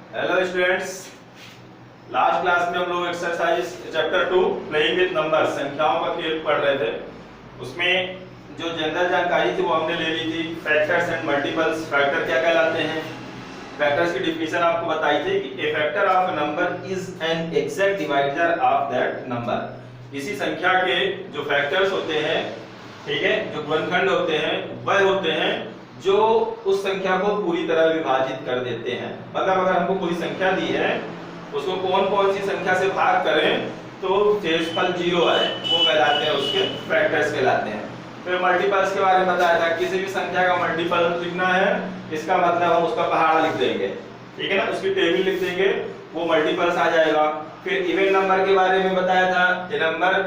Hello students, last class में हम लोग exercise chapter 2 playing with numbers संख्याओं का खेल पढ़ रहे थे। उसमें जो जनरल जानकारी थी वो हमने ले ली थी। फैक्टर्स एंड मल्टीपल्स, फैक्टर क्या कहलाते हैं, फैक्टर्स की डिफिनेशन आपको बताई थी कि a factor of a number is an exact divisor of that number. किसी संख्या के जो फैक्टर्स होते हैं, ठीक है, जो गुणनखंड होते हैं वह होते हैं जो उस संख्या को पूरी तरह विभाजित कर देते हैं। मतलब अगर हमको कोई संख्या दी है, उसको कौन कौन सी संख्या से भाग करें तो शेषफल 0 आए, वो कहलाते हैं, उसके फैक्टर्स कहलाते हैं। फिर मल्टीपल्स के बारे में बताया था, किसी भी संख्या का मल्टीपल लिखना है, इसका मतलब हम उसका पहाड़ा लिख देंगे, ठीक है ना, उसकी टेबल लिख देंगे, वो मल्टीपल्स आ जाएगा। फिर इवन नंबर के बारे में बताया था, a number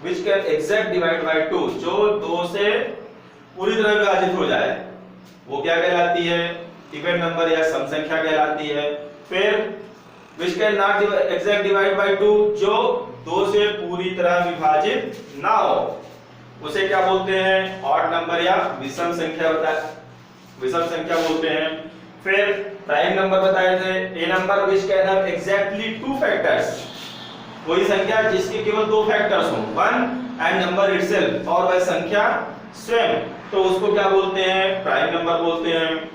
which can exact divide by 2, जो 2 से पूरी तरह विभाजित हो जाए, वो क्या कहलाती है, इवन नंबर या सम संख्या कहलाती है। फिर which can not exact divide by 2, जो 2 से पूरी तरह विभाजित ना हो, उसे क्या बोलते हैं, ऑड नंबर या विषम संख्या विषम संख्या बोलते हैं। फिर प्राइम नंबर बताए थे, ए number which can have exactly 2 factors, कोई संख्या जिसके केवल 2 फैक्टर्स हों, 1 and number itself, और वह संख्या स्वयं, तो उसको क्या बोलते हैं, प्राइम नंबर बोलते हैं।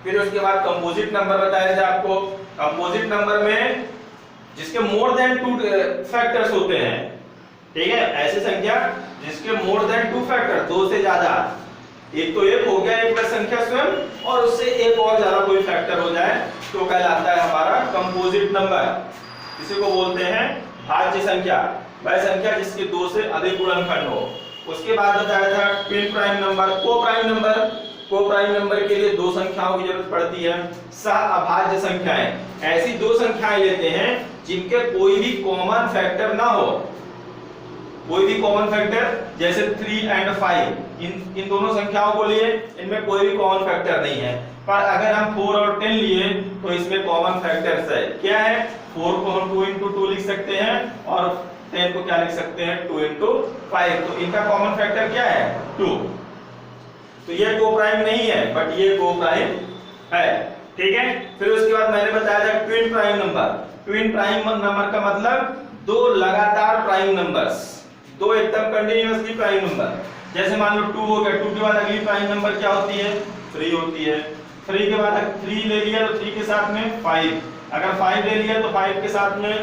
फिर उसके बाद कंपोजिट नंबर बताए थे आपको। कंपोजिट नंबर में जिसके मोर देन 2 फैक्टर्स होते हैं, ठीक है, ऐसी संख्या जिसके मोर देन 2 फैक्टर, 2 से ज्यादा, एक तो एक हो गया, एक प्लस संख्या स्वयं और उससे एक और ज्यादा कोई फैक्टर हो जाए तो कहलाता है हमारा कंपोजिट नंबर। इसी को बोलते हैं भाज्य संख्या, वह संख्या जिसके 2 से अधिक गुणनखंड हो। उसके बाद बताया था ट्विन प्राइम नंबर, को प्राइम नंबर। को प्राइम नंबर के लिए 2 संख्याओं की जरूरत पड़ती है। सह अभाज्य संख्याएं, ऐसी 2 संख्याएं लेते हैं जिनके कोई भी कॉमन फैक्टर ना हो, कोई भी कॉमन फैक्टर, जैसे 3 and 5, इन दोनों संख्याओं को लिए, इनमें कोई भी कॉमन फैक्टर नहीं है। पर अगर हम 4 और 10 लिए तो इसमें कॉमन फैक्टर्स है। क्या है, 4 को हम 2 into 2 लिख सकते हैं और 10 को क्या लिख सकते हैं, 2 into 5, तो इनका कॉमन फैक्टर क्या है, 2। तो ये को प्राइम नहीं है, बट ये को प्राइम है, ठीक है। फिर उसके बाद मैंने बताया था twin prime number. Twin prime number का मतलब 2 लगातार प्राइम नंबर्स, 2 एकदम कंटीन्यूअसली प्राइम नंबर। जैसे मान लो 2 हो गया, 2 के बाद अगली प्राइम नंबर क्या होती है, 3 होती है। 3 के बाद 3 ले लिया तो 3 के साथ में 5, अगर 5 ले लिया तो 5 के साथ में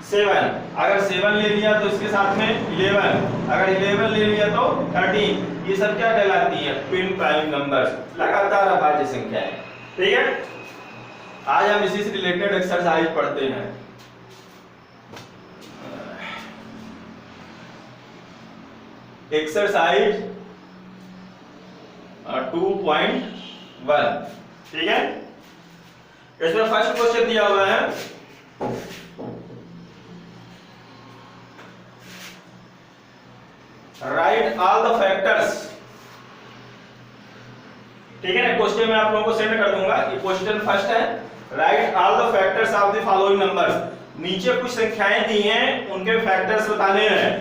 7, अगर 7 ले लिया तो इसके साथ में 11, अगर 11 ले लिया तो 13। ये सब क्या कहलाती है, ट्विन प्राइम नंबर्स, लगातार अभाज्य संख्याएं, ठीक है। आज हम इसी से रिलेटेड एक्सरसाइज पढ़ते हैं। एक्सरसाइज 2.1, ठीक है। इसमें फर्स्ट क्वेश्चन दिया हुआ है, राइट ऑल द फैक्टर्स, ठीक है ना। क्वेश्चन मैं आप लोगों को सेंड कर दूंगा। ये क्वेश्चन फर्स्ट है, right all the factors of the following numbers. नीचे कुछ संख्याएं दी हैं, उनके फैक्टर्स बताने हैं,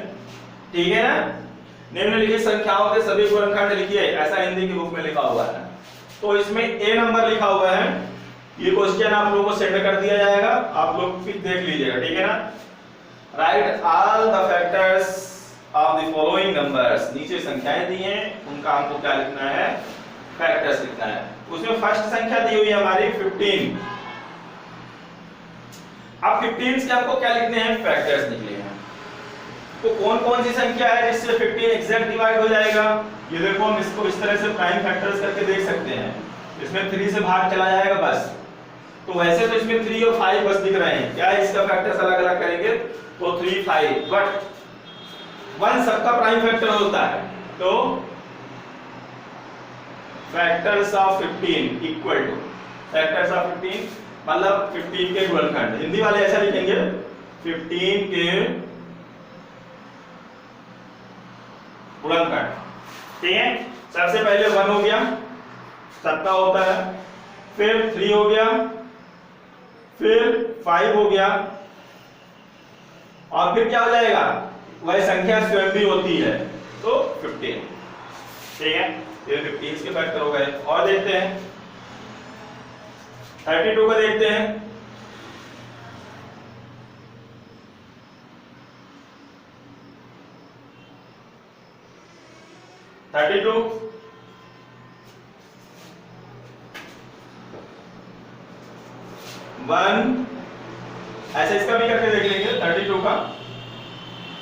ठीक है ना। निम्नलिखित संख्याओं के सभी गुणनखंड लिखिए, ऐसा हिंदी की बुक में लिखा हुआ है। तो इसमें ए नंबर लिखा हुआ है, ये क्वेश्चन आप लोगों को सेंड कर दिया जाएगा, आप लोग फिर देख लीजिएगा, ठीक है ना। Right all the factors of the following numbers, नीचे संख्याएं दी हैं, उनका हमको क्या लिखना है, फैक्टर्स लिखना है। उसमें फर्स्ट संख्या दी हुई है हमारी 15। अब 15 से हमको क्या लिखने हैं, फैक्टर्स निकले हैं। तो कौन कौन सी संख्या है जिससे 15 एग्जैक्ट डिवाइड हो जाएगा, ये देखो, हम इसको इस तरह से प्राइम फैक्टर्स करके देख सकते हैं। इसमें 3 से भाग चला जाएगा बस, तो वैसे तो इसमें 3 और 5 बस दिख रहे हैं, क्या इसका फैक्टर्स अलग अलग करेंगे तो 3, 5, बट 1 सबका प्राइम फैक्टर होता है। तो factors of 15 equal to, factors of 15 मतलब 15 के गुणनखंड, हिंदी वाले ऐसा लिखेंगे, 15 के गुणनखंड, ठीक है। सबसे पहले 1 हो गया, सबका होता है, फिर 3 हो गया, फिर 5 हो गया, और फिर क्या हो जाएगा, वह संख्या स्वयं भी होती है, तो 15, ठीक है। ये 15 के फैक्टर हो गए। और देखते हैं 32 को देखते हैं। 32 1 ऐसे इसका भी करके देख लेंगे 32 का,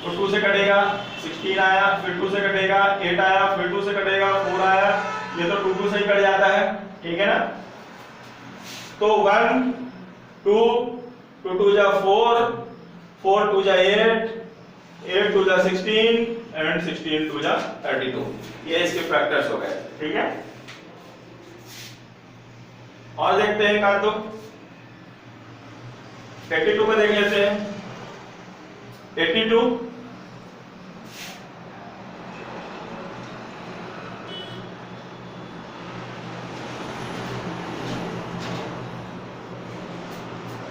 तो 2 से कटेगा 16 आया, फिर 2 से कटेगा 8 आया, फिर 2 से कटेगा 4 आया, ये तो 2 से ही कट जाता है, ठीक है ना। तो 1 2 2 2 जा 4 4 2 जा 8 8 2 जा 16 एंड 16 2 जा 32, ये इसके फैक्टर्स हो गए, ठीक है। और देखते हैं का, तो 82 में देख लेते हैं। 82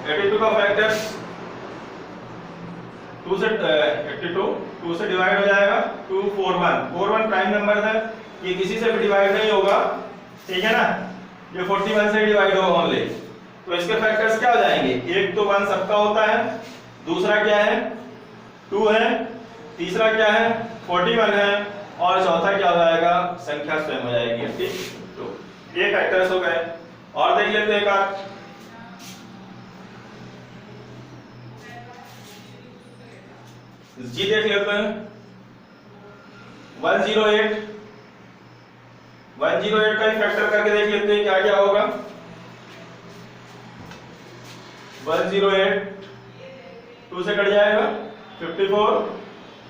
82 का फैक्टर्स 2 से 82 2 से डिवाइड हो जाएगा 2 4 1 4 1 प्राइम नंबर है, ये किसी से भी डिवाइड नहीं होगा, ठीक है ना, ये 41 से डिवाइड होगा ओनली। तो इसके फैक्टर्स क्या हो जाएंगे, एक तो 1 सबका होता है, दूसरा क्या है 2 है, तीसरा क्या है 41 है, और चौथा क्या हो जाएगा, संख्या स्वयं हो जाएगी 82। ये फैक्टर्स हो गए। और देख लेते हैं एक बार, जी देख लेते हैं 108 का ही फैक्टर करके देख लेते हैं क्या क्या होगा। 108 2 से कट जाएगा 54,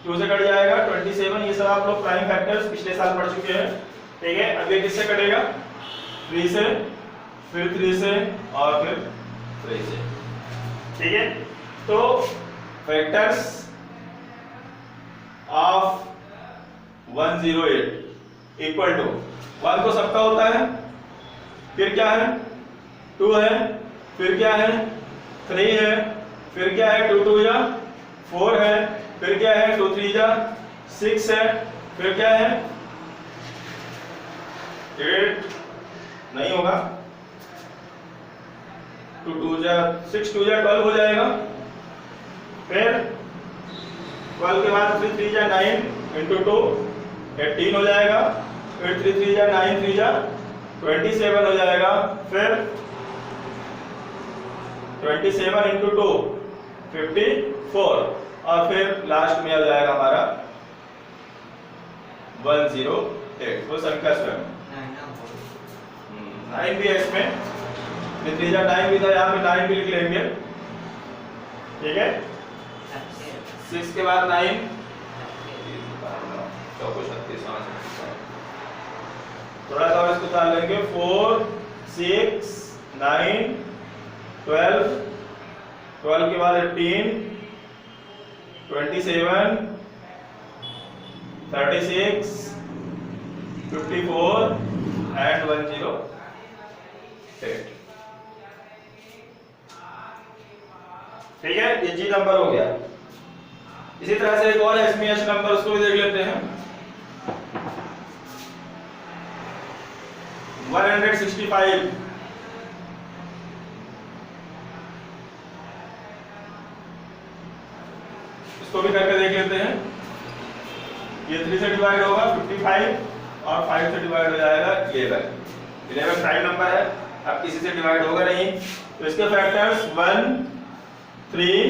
2 से कट जाएगा 27, ये सब आप लोग प्राइम फैक्टर्स पिछले साल पढ़ चुके हैं, ठीक है। अब ये किससे कटेगा, 3 से, फिर 3 से और फिर 3 से, ठीक है। तो फैक्टर्स ऑफ 108 इक्वल टू 1 तो सबका होता है, फिर क्या है 2 है, फिर क्या है 3 है, फिर क्या है 2 2 जा 4 है, फिर क्या है 2 3 जा 6 है, फिर क्या है 8 नहीं होगा, 2 2 जा 6 2 जा 12 हो जाएगा, फिर 12 के बाद 3 3 जा 9 इंटू 2 18 हो जाएगा, फिर 3 3 जा 9 3 जा 27 हो जाएगा, फिर 27 इंटू 2 54, और फिर लास्ट में आ जाएगा हमारा 108। वो संख्या स्वयं 9 भी है इसमें, 3 3 जा 9 भी था, यहाँ पे 9 भी लिख लेंगे, ठीक है। 6 के बाद 9 थोड़ा सा और इसको उतार लेंगे, 4 6 9 12 12 के बाद 18 27 36 54 एंड 108, ठीक है। ये जी नंबर हो गया। इसी तरह से एक और है इसमें एच नंबर, उसको भी देख लेते हैं। 165 इसको भी करके देख लेते हैं। ये 3 से डिवाइड होगा 55 और 5 से डिवाइड हो जाएगा 11 प्राइम नंबर है, अब किसी से डिवाइड होगा नहीं। तो इसके फैक्टर्स 1 3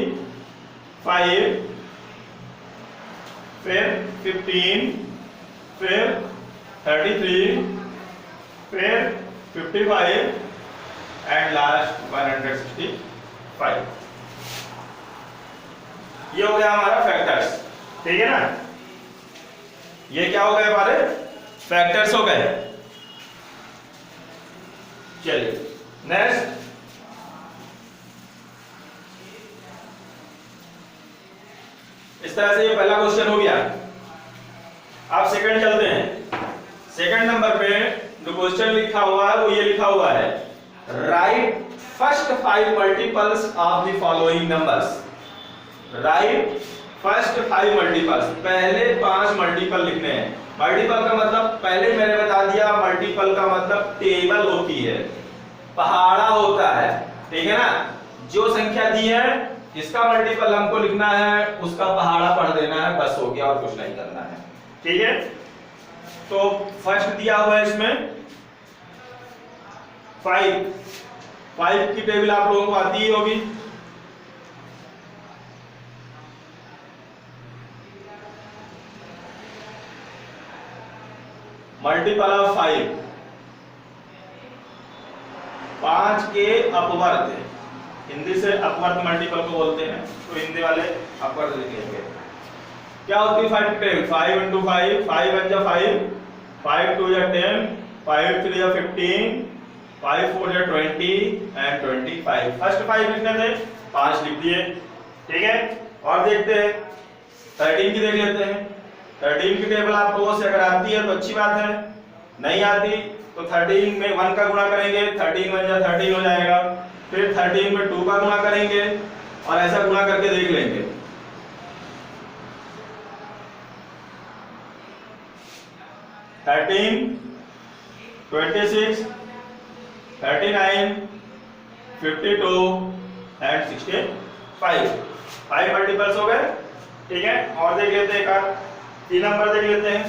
5 फिर 15 फिर 33 फिर 55 एंड लास्ट 165। ये हो गया हमारा फैक्टर्स, ठीक है ना। ये क्या हो गए हमारे फैक्टर्स हो गए। चलिए नेक्स्ट, इस तरह से ये पहला क्वेश्चन हो गया। अब सेकंड चलते हैं। सेकंड नंबर पे जो क्वेश्चन लिखा हुआ है वो ये लिखा हुआ है, right first 5 multiples of the following numbers. Right first 5 multiples, पहले 5 मल्टीपल लिखने हैं। मल्टीपल का मतलब पहले मैंने बता दिया, मल्टीपल का मतलब टेबल होती है, पहाड़ा होता है, ठीक है ना। जो संख्या दी है जिसका मल्टीपल हमको लिखना है उसका पहाड़ा पढ़ देना है, बस हो गया, और कुछ नहीं करना है, ठीक है। तो फर्स्ट दिया हुआ है इसमें 5 की टेबल आप लोगों को आती ही होगी। मल्टीपल ऑफ 5 के अपवर्त, हिंदी से अपवर्त मल्टीपल को बोलते हैं, तो हिंदी वाले अपवर्त लिखेंगे। क्या होती है 5 की टेबल? 5 into 5, 5 1 जा 5, 5 2 जा 10, 5 3 जा 15, 5 4 जा 20 and 25। फर्स्ट 5 लिखने थे, 5 लिख दिए, ठीक है। और देखते हैं 13 की, देख लेते हैं। 13 की टेबल आप लोगों से अगर आती है तो अच्छी बात है, नहीं आती तो 13 में 1 का गुणा करेंगे, 13 1 जा 13 हो जाएगा। फिर 13 में 2 का गुणा करेंगे और ऐसा गुणा करके देख लेंगे। 13 26 39 52 एंड 65, 5 मल्टीपल्स हो गए, ठीक है। और देख लेते हैं एक 3 नंबर देख लेते हैं।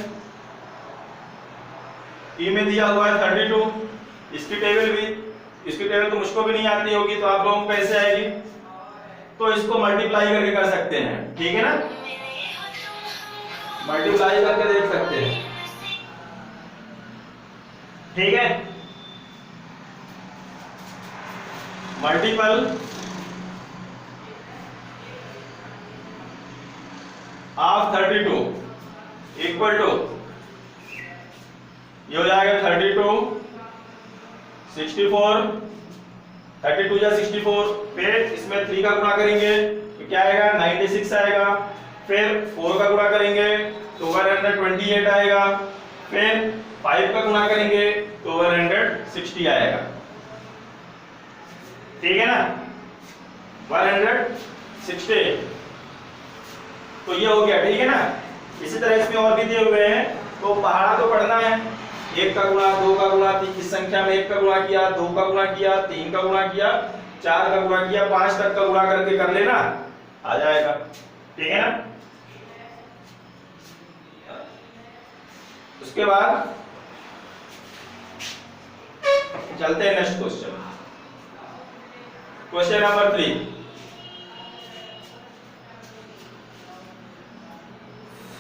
ई में दिया हुआ है 32, इसकी टेबल तो मुझको भी नहीं आती होगी, तो आप लोगों को कैसे आएगी? तो इसको मल्टीप्लाई करके कर सकते हैं, ठीक है ना, मल्टीप्लाई करके देख सकते हैं, ठीक है। मल्टीपल ऑफ 32 इक्वल टू, ये हो जाएगा 32 64, 32 या 64। फिर इसमें 3 का गुणा करेंगे तो क्या आएगा? 96 आएगा। फिर 4 का गुणा करेंगे तो 128 आएगा। फिर 5 का गुणा करेंगे तो 160 आएगा, ठीक है ना, 160। तो ये हो गया, ठीक है ना। इसी तरह इसमें और भी दिए हुए हैं, तो पहाड़ा तो पढ़ना है। 1 का गुणा, 2 का गुणा, इस संख्या में 1 का गुणा किया, 2 का गुणा किया, 3 का गुणा किया, 4 का गुणा किया, 5 तक का गुणा करके कर लेना, आ जाएगा, ठीक है ना। उसके बाद चलते हैं next question, question number 3।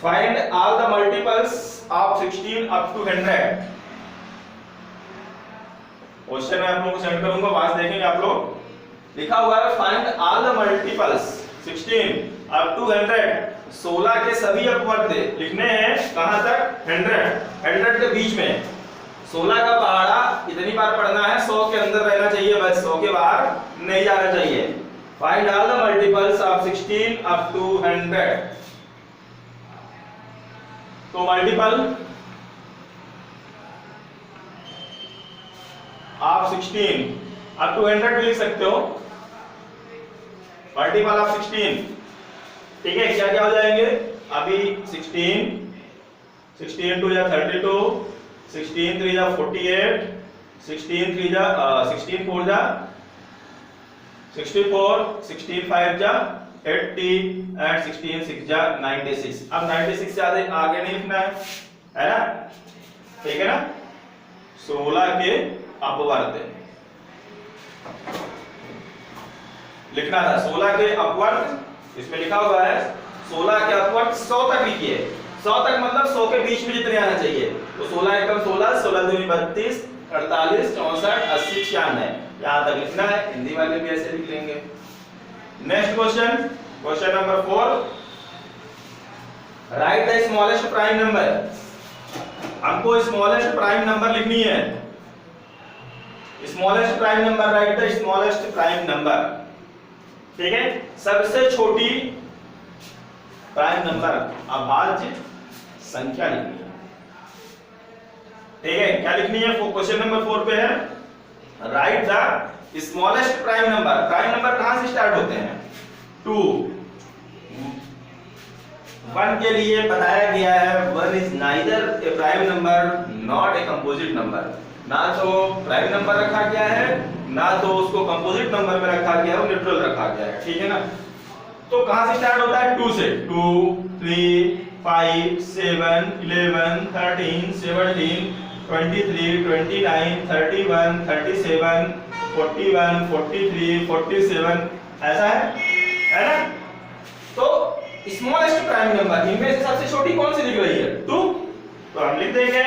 Find all the multiples of 16 up to 100। क्वेश्चन मैं आप लोगों को सेंड करूंगा, पास देखेंगे आप लोग। लिखा हुआ है find all the multiples 16 up to 100। 16 के सभी अपवर्त लिखने हैं, कहां तक? 100 के बीच में। 16 का पहाड़ा इतनी बार पढ़ना है, 100 के अंदर रहना चाहिए बस, 100 के बाहर नहीं जाना चाहिए। Find all the multiples of 16 up to 100। तो मल्टीपल आप 16 अप टू 100 भी लिख सकते हो। मल्टीपल ऑफ 16, ठीक है। क्या क्या हो जाएंगे अभी? 16 2 जा 32, 16 3 जा 48, 16 3 जा 16 4 जा 64, 16 5 जा 80 एंड 16 6 जा 96। अब 96 से आगे नहीं लिखना है ना, ठीक है ना। 16 के अपवर्त लिखना था, 16 के अपवर्त इसमें लिखा हुआ है। 16 के अपवर्त 100 तक लिखिए, 100 तक मतलब 100 के बीच में जितने आना चाहिए। तो 16 एकम 16, 16 दूनी 32, 48 64 80 96, यहां तक लिखना है। हिंदी वाले भी ऐसे लिख लेंगे। Next question, question number 4। Right the smallest prime number. हमको स्मॉलेस्ट प्राइम नंबर लिखनी है। Smallest prime number, right the smallest prime number, ठीक है। सबसे छोटी प्राइम नंबर, अभाज्य संख्या लिखनी है, ठीक है। क्या लिखनी है? क्वेश्चन नंबर 4 पे है right the smallest prime number. Prime number कहां से स्टार्ट होते हैं? 2। 1 के लिए बताया गया है 1 is neither A prime number not a composite number. ना तो प्राइम नंबर रखा गया है, ना तो उसको कंपोजिट नंबर में रखा गया है, न्यूट्रल रखा गया है, ठीक है ना। तो कहां से स्टार्ट होता है? 2 से। 2 3 5, 7, 11, 13, 17, 23, 29, 31, 37, 41, 43, 47 ऐसा है ना? तो स्मॉलेस्ट प्राइम नंबर इनमें से सबसे छोटी कौन सी दिख रही है? 2। तो हम लिख देंगे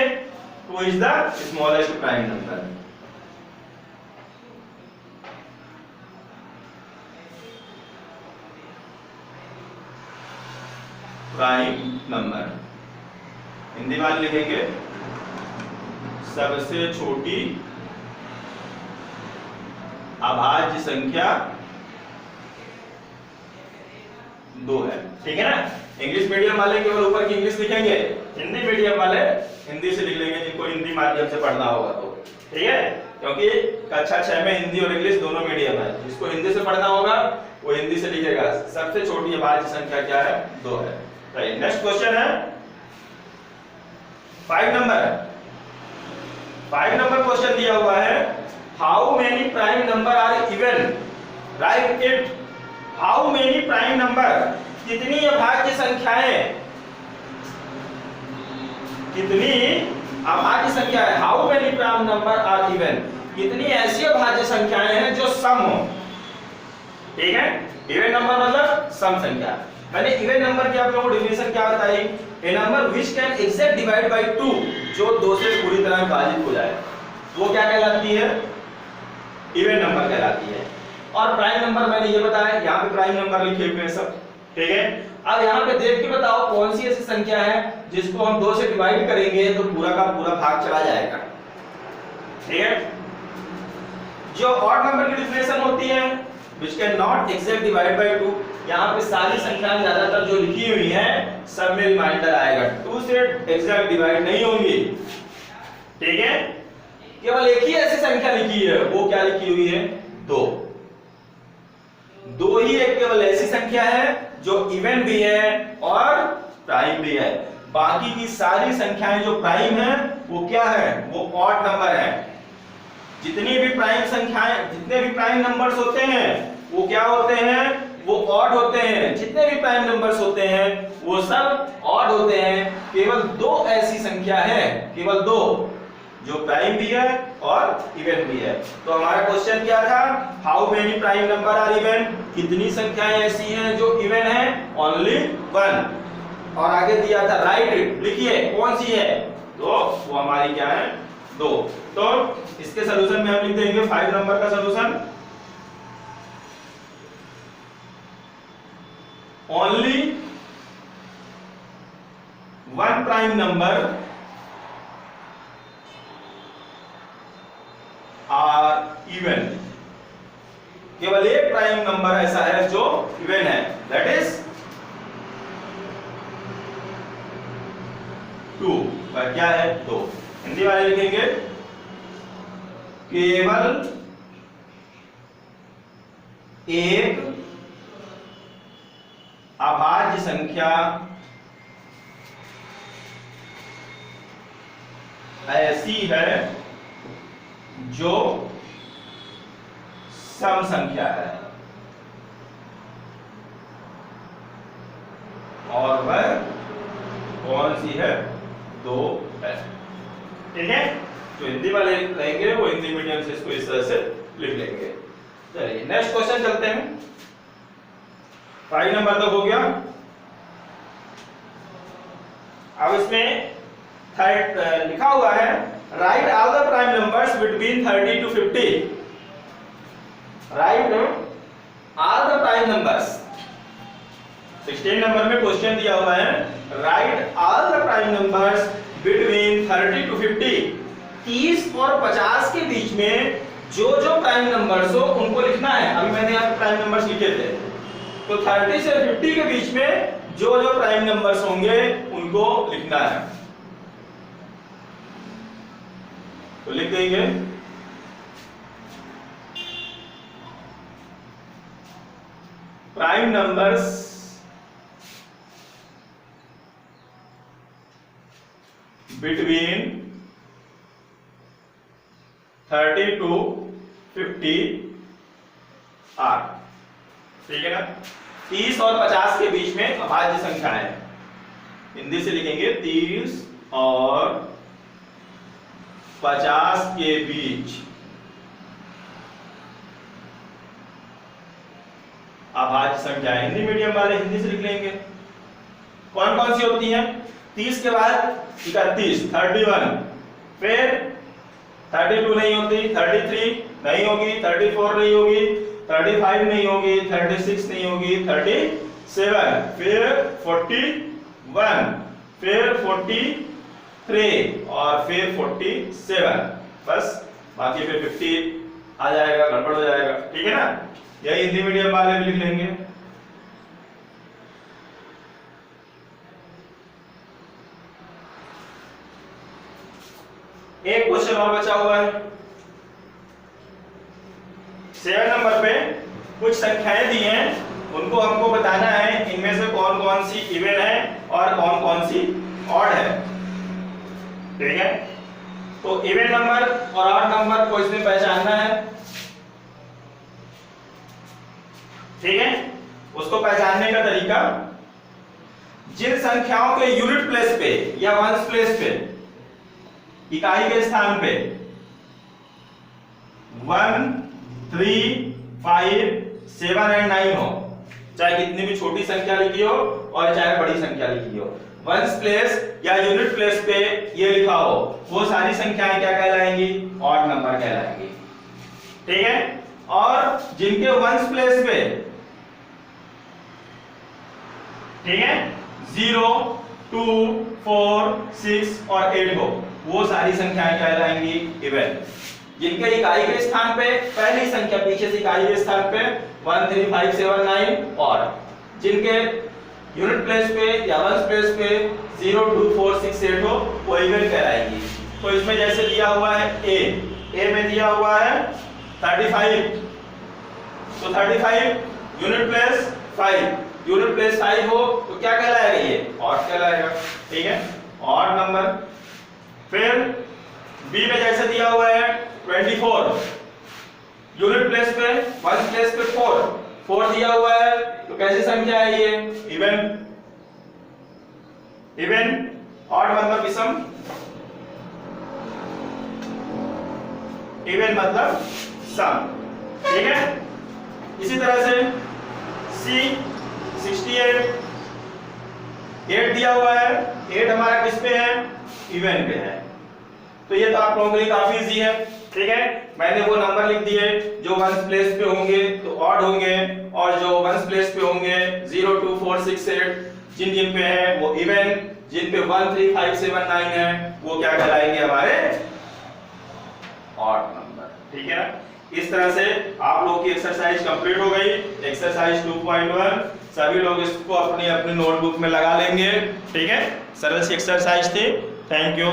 2 is the smallest prime number. Prime number Hindi वाले लिखेंगे सबसे छोटी अभाज्य संख्या 2 है। ठीक है ना? इंग्लिश मीडियम वाले केवल ऊपर की इंग्लिश लिखेंगे, हिंदी मीडियम वाले हिंदी से लिख लेंगे जिनको हिंदी माध्यम से पढ़ना होगा तो। ठीक है? क्योंकि कक्षा 6 में हिंदी और इंग्लिश दोनों मीडियम है, जिसको हिंदी से पढ़ना होगा वो हिंदी से लिखेगा। सबसे छोटी अभाज्य संख्या क्या है? 2 है। राइट, नेक्स्ट क्वेश्चन है 5 नंबर। 5 नंबर क्वेश्चन दिया हुआ है, how many prime number are even? Right it. How many prime number, कितनी अभाज्य संख्याएं, कितनी अभाज्य संख्याएं, how many prime number are even, कितनी ऐसी अभाज्य संख्याएं हैं जो सम हो। ठीक है? इवन नंबर मतलब सम संख्या। मैंने इवन नंबर की आप लोगों को डेफिनेशन क्या बताई? A number which can exact divide by 2, जो 2 से पूरी तरह विभाजित हो जाए, वो क्या कहलाती है? इवन नंबर कहलाती है। और प्राइम नंबर मैंने ये बताया, यहाँ पे प्राइम नंबर लिखे हुए हैं सब। ठीक है? अब यहाँ पे देख के बताओ कौन सी ऐसी संख्या है जिसको हम 2 से डिवाइड करेंगे तो पूरा का पूरा भाग चला जाएगा। ठीक है? जो ऑड नंबर की डेफिनेशन होती है which can not exact divide by 2, यहाँ पे सारी संख्याएं ज्यादातर जो लिखी हुई हैं सब में रिमाइंडर आएगा, 2 से एग्जैक्ट डिवाइड नहीं होंगी। ठीक है? केवल एक ही ऐसी संख्या लिखी है, वो क्या लिखी हुई है? 2। 2 ही एक केवल ऐसी संख्या है जो इवन भी है और प्राइम भी है। बाकी की सारी संख्याएं जो प्राइम है वो क्या है? वो ऑड नंबर है। जितनी भी प्राइम संख्याएं, जितने भी प्राइम नंबर्स होते हैं वो क्या होते हैं? वो ऑड होते हैं। जितने भी प्राइम नंबर्स होते हैं वो सब ऑड होते हैं। केवल 2 ऐसी संख्या है, केवल 2 जो प्राइम भी है और इवन भी है। तो हमारा क्वेश्चन क्या था? How many prime number are even, कितनी संख्याएं ऐसी हैं जो इवन है? ओनली 1। और आगे दिया था राइट इट, लिखिए कौन सी है? तो वो हमारी क्या है? 2। तो इसके सॉल्यूशन में हम लिख देंगे 5 नंबर का solution, only 1 prime number are even. केवल एक प्राइम नंबर ऐसा है जो इवन है, दैट इज 2। पर क्या है? 2। हिंदी वाले लिखेंगे केवल एक अभाज्य संख्या ऐसी है जो सम संख्या है और वह कौन सी है? 2 है। ठीक है? जो हिंदी वाले रहेंगे वो हिंदी मीडियम से इसको इस तरह से लिख लेंगे। चलिए नेक्स्ट क्वेश्चन चलते हैं। 5 नंबर तक हो गया। अब इसमें लिखा हुआ है right all the prime numbers between 30 to 50। Right all the prime numbers. 16 number में क्वेश्चन दिया हुआ है right all the prime numbers between 30 to 50। 30 और 50 के बीच में जो जो प्राइम नंबर्स हो उनको लिखना है। अभी मैंने यहाँ पे प्राइम नंबर्स लिखे थे, तो 30 से 50 के बीच में जो जो प्राइम नंबर्स होंगे उनको लिखना है। तो लिख देंगे prime numbers between 30 to 50 are. ठीक है ना? 30 और 50 के बीच में अभाज्य संख्या है। हिंदी से लिखेंगे 30 और 50 के बीच अभाज्य संख्या। हिंदी मीडियम वाले हिंदी से लिख लेंगे। कौन कौन सी होती हैं? 30 के बाद 31, 31, फिर 32 नहीं होती, 33 नहीं होगी, 34 नहीं होगी, 35 नहीं होगी, 36 नहीं होगी, 37, फिर 41, फिर 43 और फिर 47। बस बाकी फिर 50 आ जाएगा, गड़बड़ हो जाएगा। ठीक है ना? यही हिंदी मीडियम वाले भी लिख लेंगे। एक क्वेश्चन और बचा हुआ है 7 नंबर पे। कुछ संख्याएं दी हैं, उनको हमको बताना है इनमें से कौन कौन सी इवन है और कौन कौन सी ऑड है। ठीक है? तो इवन नंबर और ऑड नंबर को इसमें पहचानना है। ठीक है? उसको पहचानने का तरीका, जिन संख्याओं के यूनिट प्लेस पे या वंस प्लेस पे, इकाई के स्थान पे 1, 3, 5, 7 और 9 हो, चाहे कितनी भी छोटी संख्या लिखी हो और चाहे बड़ी संख्या लिखी हो, वंस प्लेस या यूनिट प्लेस पे ये लिखा हो, वो सारी संख्याएं क्या कहलाएंगी? Odd number कहलाएंगी। ठीक है? और जिनके वंस प्लेस पे, ठीक है, 0, 2, 4, 6 और 8 हो, वो सारी संख्याएं कहलाएंगी इवन। जिनके इकाई के स्थान पे पहली संख्या पीछे से इकाई के स्थान पे 1, 3, 5, 7, 9 और जिनके यूनिट प्लेस पे या वंस प्लेस पे 0, 2, 4, 6, 8 हो, वो इवन कहलाएंगी। तो इसमें जैसे दिया हुआ है ए में दिया हुआ है 35, तो 35 यूनिट प्लेस 5, यूनिट प्लेस 5 हो तो क्या कहलाएगा? ये ऑड कहलाएगा। ठीक है? Odd number. फिर बी में जैसे दिया हुआ है 24, यूनिट प्लेस पे वंस प्लेस पे 4 दिया हुआ है, तो कैसी संख्या है ये? इवन। इवन ऑड मतलब विषम, इवन मतलब सम। ठीक है? इसी तरह से सी 68, 8 दिया हुआ है, 8 हमारा किस पे है? इवन पे है। तो ये तो आप लोगों के लिए काफी इजी है। ठीक है? मैंने वो नंबर लिख दिए जो वंस प्लेस पे होंगे तो ऑड होंगे, और जो वंस प्लेस पे होंगे 0, 2, 4, 6, 8 जिन जिन पे है वो इवन, जिन पे 1, 3, 5, 7, 9 है वो क्या कहलाएंगे? हमारे ऑड नंबर। ठीक है? इस तरह से आप लोग की एक्सरसाइज कंप्लीट हो गई। एक्सरसाइज 2.1 सभी लोग इसको अपनी अपनी नोटबुक में लगा लेंगे। ठीक है? सरल सी एक्सरसाइज थी। Thank you.